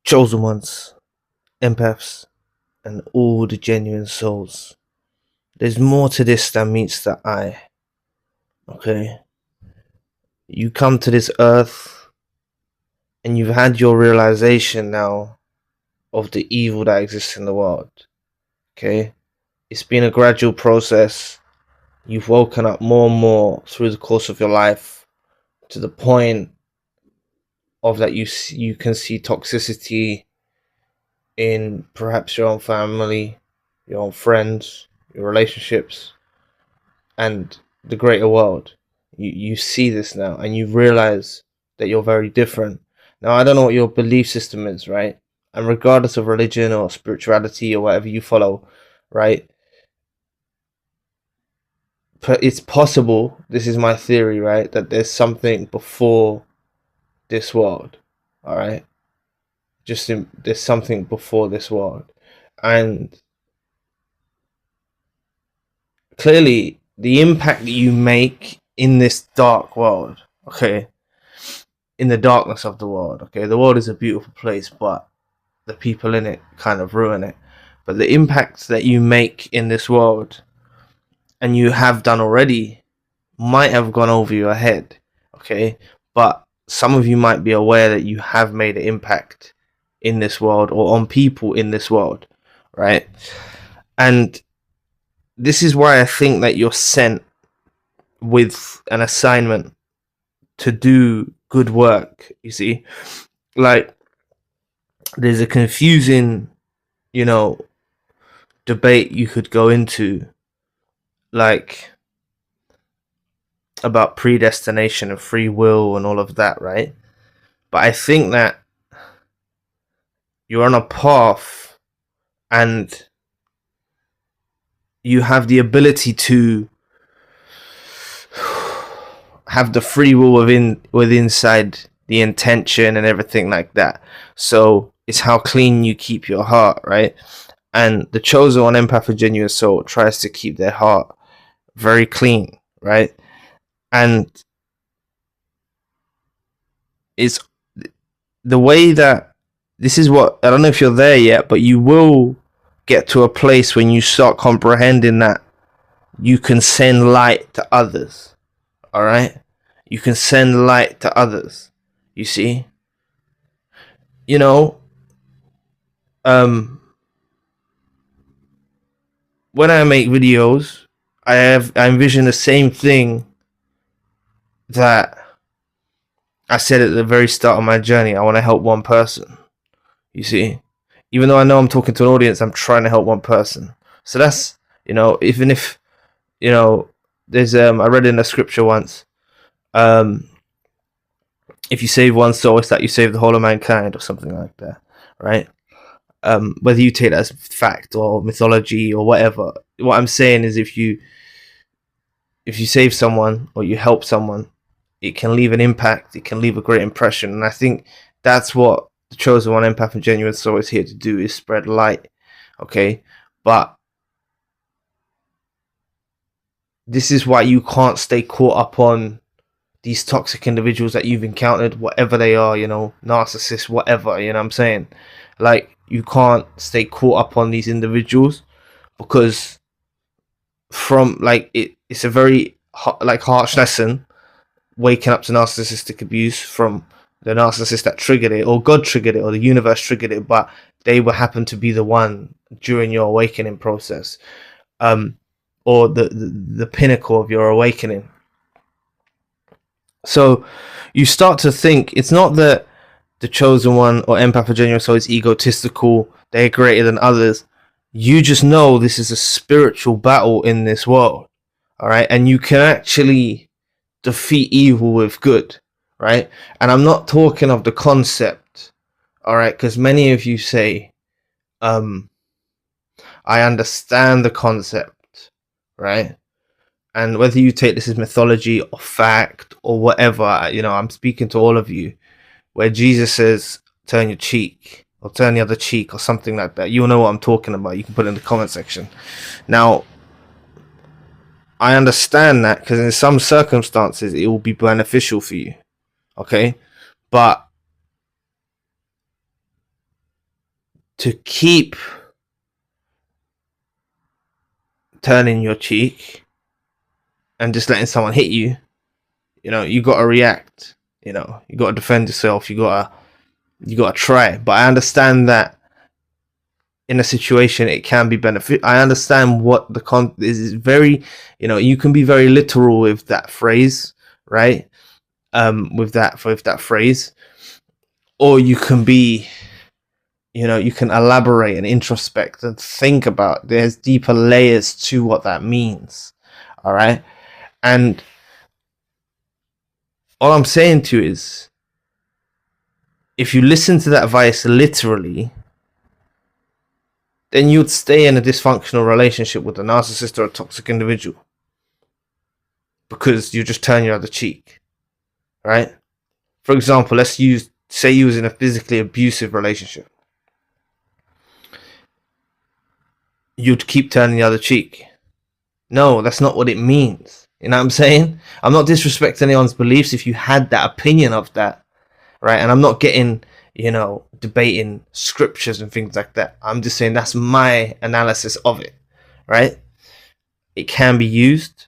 chosen ones, empaths, and all the genuine souls. There's more to this than meets the eye. Okay? You come to this earth and you've had your realization now of the evil that exists in the world. Okay? It's been a gradual process. You've woken up more and more through the course of your life to the point of that you can see toxicity in perhaps your own family, your own friends, your relationships, and the greater world. You see this now and you realize that you're very different. Now, I don't know what your belief system is, right? And regardless of religion or spirituality or whatever you follow, right? It's possible, this is my theory, right? That there's something before this world, all right? There's something before this world. And clearly, the impact that you make in this dark world, okay, in the darkness of the world, okay, the world is a beautiful place, but the people in it kind of ruin it. But the impact that you make in this world, and you have done already, might have gone over your head, okay, but some of you might be aware that you have made an impact in this world or on people in this world, right? And this is why I think that you're sent with an assignment to do good work. You see, like, there's a confusing, debate you could go into, like, about predestination and free will and all of that, right? But I think that you're on a path and you have the ability to have the free will inside the intention and everything like that. So it's how clean you keep your heart, right? And the chosen one, empath, and genuine soul, tries to keep their heart very clean, right? And it's the way that this is what, I don't know if you're there yet, but you will get to a place when you start comprehending that you can send light to others. All right, you can send light to others. You see, when I make videos, I envision the same thing that I said at the very start of my journey. I want to help one person. You see, even though I know I'm talking to an audience, I'm trying to help one person. So that's, even if, there's I read in a scripture once, if you save one soul, it's that you save the whole of mankind, or something like that, right? Whether you take that as fact or mythology or whatever, what I'm saying is, if you save someone or you help someone, it can leave an impact. It can leave a great impression, and I think that's what the chosen one, empath, and genuine soul is here to do: is spread light. Okay, but this is why you can't stay caught up on these toxic individuals that you've encountered, whatever they are, narcissists, whatever, you know what I'm saying? Like, you can't stay caught up on these individuals, because from, like, it's a very harsh lesson waking up to narcissistic abuse from the narcissist that triggered it, or God triggered it, or the universe triggered it, but they will happen to be the one during your awakening process, or the pinnacle of your awakening. So you start to think it's not that the chosen one or empath or genuine soul is egotistical, they're greater than others. You just know this is a spiritual battle in this world, all right? And you can actually defeat evil with good, right? And I'm not talking of the concept, all right? Because many of you say, I understand the concept, right? And whether you take this as mythology or fact or whatever, I'm speaking to all of you, where Jesus says, turn your cheek or turn the other cheek or something like that. You'll know what I'm talking about. You can put it in the comment section. Now, I understand that, because in some circumstances it will be beneficial for you. Okay? But to keep turning your cheek and just letting someone hit you, you got to react. You got to defend yourself. You got to try. But I understand that in a situation it can be benefit. I understand what the is very, you can be very literal with that phrase, right? With that phrase, or you can be, you can elaborate and introspect and think about, there's deeper layers to what that means. All right. And all I'm saying to you is, if you listen to that advice literally, then you'd stay in a dysfunctional relationship with a narcissist or a toxic individual, because you just turn your other cheek, right? For example, say you was in a physically abusive relationship. You'd keep turning the other cheek. No, that's not what it means. You know what I'm saying? I'm not disrespecting anyone's beliefs if you had that opinion of that, right? And I'm not getting, debating scriptures and things like that. I'm just saying that's my analysis of it, right? It can be used,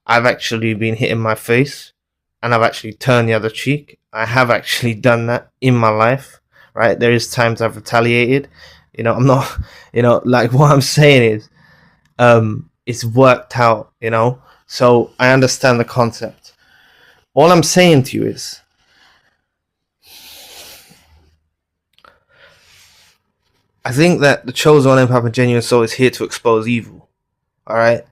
I've actually been hit in my face and I've actually turned the other cheek. I have actually done that in my life, right? There is times I've retaliated. I'm not, like, what I'm saying is, it's worked out, so I understand the concept. All I'm saying to you is, I think that the chosen one, empath, and genuine soul is here to expose evil. All right.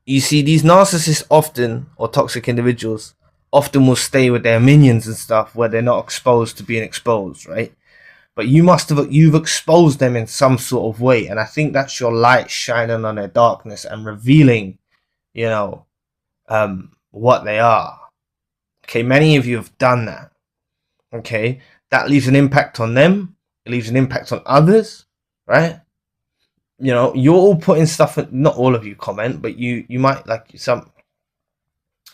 You see, these narcissists often, or toxic individuals, often will stay with their minions and stuff where they're not exposed to being exposed, right? But you've exposed them in some sort of way, and I think that's your light shining on their darkness and revealing, what they are. Okay, many of you have done that. Okay, that leaves an impact on them. It leaves an impact on others, right? You're all putting stuff. Not all of you comment, but you might, like, some.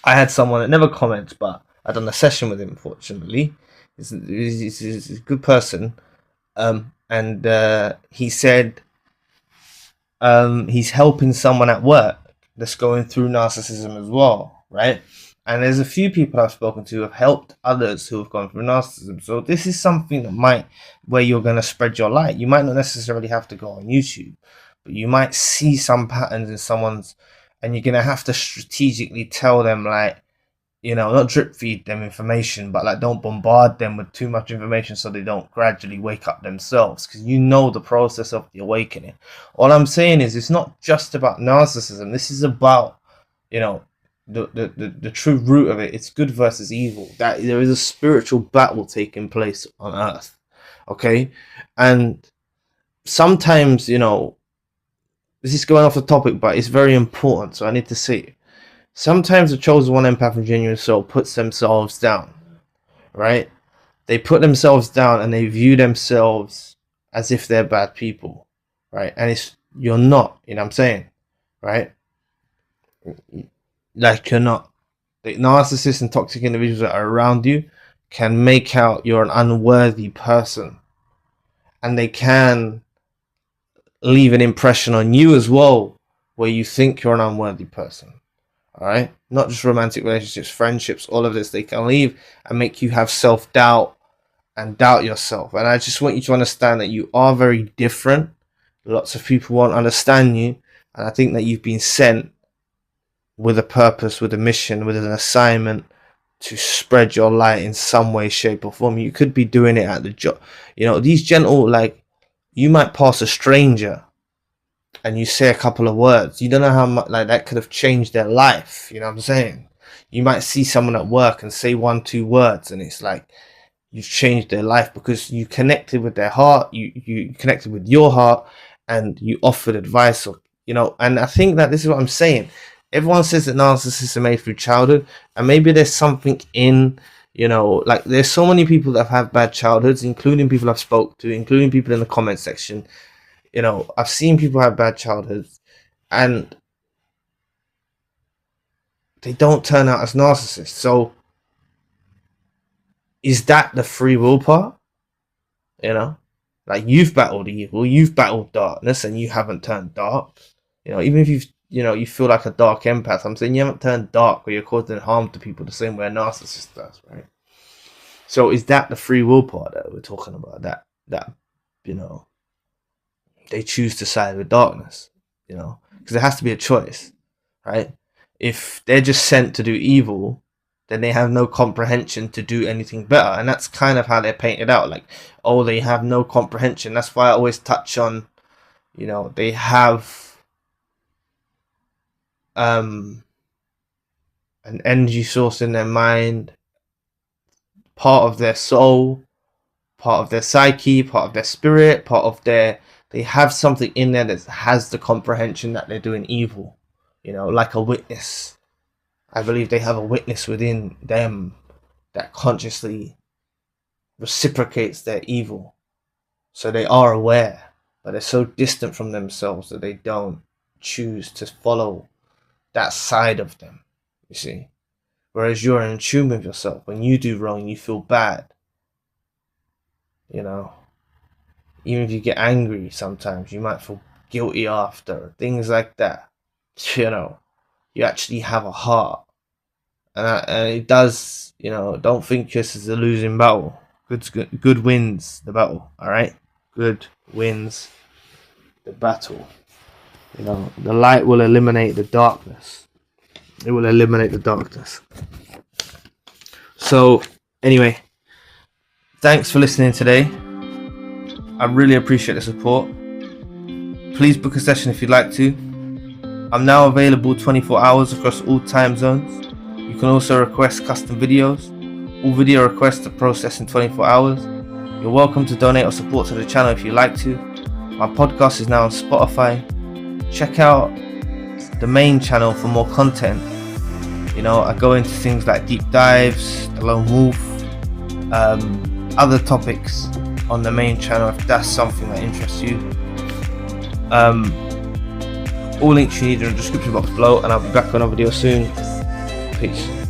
I had someone that never comments, but I done a session with him. Fortunately, he's a good person. And he said, he's helping someone at work that's going through narcissism as well, right? And there's a few people I've spoken to who have helped others who have gone through narcissism. So this is something that where you're going to spread your light. You might not necessarily have to go on YouTube, but you might see some patterns in someone's, and you're going to have to strategically tell them, like, not drip feed them information, but, like, don't bombard them with too much information so they don't gradually wake up themselves, because the process of the awakening. All I'm saying is, it's not just about narcissism. This is about, the true root of it. It's good versus evil. That there is a spiritual battle taking place on Earth, okay? And sometimes, this is going off the topic, but it's very important, so I need to say it. Sometimes the chosen one, empath, and genuine soul puts themselves down, right? They put themselves down and they view themselves as if they're bad people, right? And you're not, you know what I'm saying, right? Like, you're not. The narcissists and toxic individuals that are around you can make out you're an unworthy person, and they can leave an impression on you as well, where you think you're an unworthy person. All right, not just romantic relationships, friendships, all of this. They can leave and make you have self-doubt and doubt yourself. And I just want you to understand that you are very different. Lots of people won't understand you, and I think that you've been sent with a purpose, with a mission, with an assignment to spread your light in some way, shape, or form. You could be doing it at the job. These gentle, like, you might pass a stranger and you say a couple of words. You don't know how much, like, that could have changed their life. You know what I'm saying? You might see someone at work and say 1-2 words, and it's like you've changed their life because you connected with their heart. You connected with your heart, and you offered advice, or and I think that this is what I'm saying. Everyone says that narcissists are made through childhood, and maybe there's something in, like, there's so many people that have had bad childhoods, including people I've spoke to, including people in the comment section. I've seen people have bad childhoods, and they don't turn out as narcissists. So is that the free will part? You know, like you've battled evil, you've battled darkness, and you haven't turned dark. You know, even if you feel like a dark empath, I'm saying you haven't turned dark or you're causing harm to people the same way a narcissist does, right? So is that the free will part that we're talking about? That they choose to side with darkness, because there has to be a choice, right? If they're just sent to do evil, then they have no comprehension to do anything better, and that's kind of how they're painted out. Like, oh, they have no comprehension. That's why I always touch on, they have an energy source in their mind, part of their soul, part of their psyche, part of their spirit, they have something in there that has the comprehension that they're doing evil, like a witness. I believe they have a witness within them that consciously reciprocates their evil. So they are aware, but they're so distant from themselves that they don't choose to follow that side of them, you see. Whereas you're in tune with yourself. When you do wrong, you feel bad. Even if you get angry sometimes, you might feel guilty after, things like that. You actually have a heart. And it does, don't think this is a losing battle. Good wins the battle, alright? Good wins the battle. The light will eliminate the darkness. It will eliminate the darkness. So, anyway, thanks for listening today. I really appreciate the support. Please book a session if you'd like to. I'm now available 24 hours across all time zones. You can also request custom videos. All video requests are processed in 24 hours. You're welcome to donate or support to the channel if you'd like to. My podcast is now on Spotify. Check out the main channel for more content. I go into things like deep dives, the lone wolf, other topics on the main channel if that's something that interests you. All links you need are in the description box below, and I'll be back on a video soon. Peace.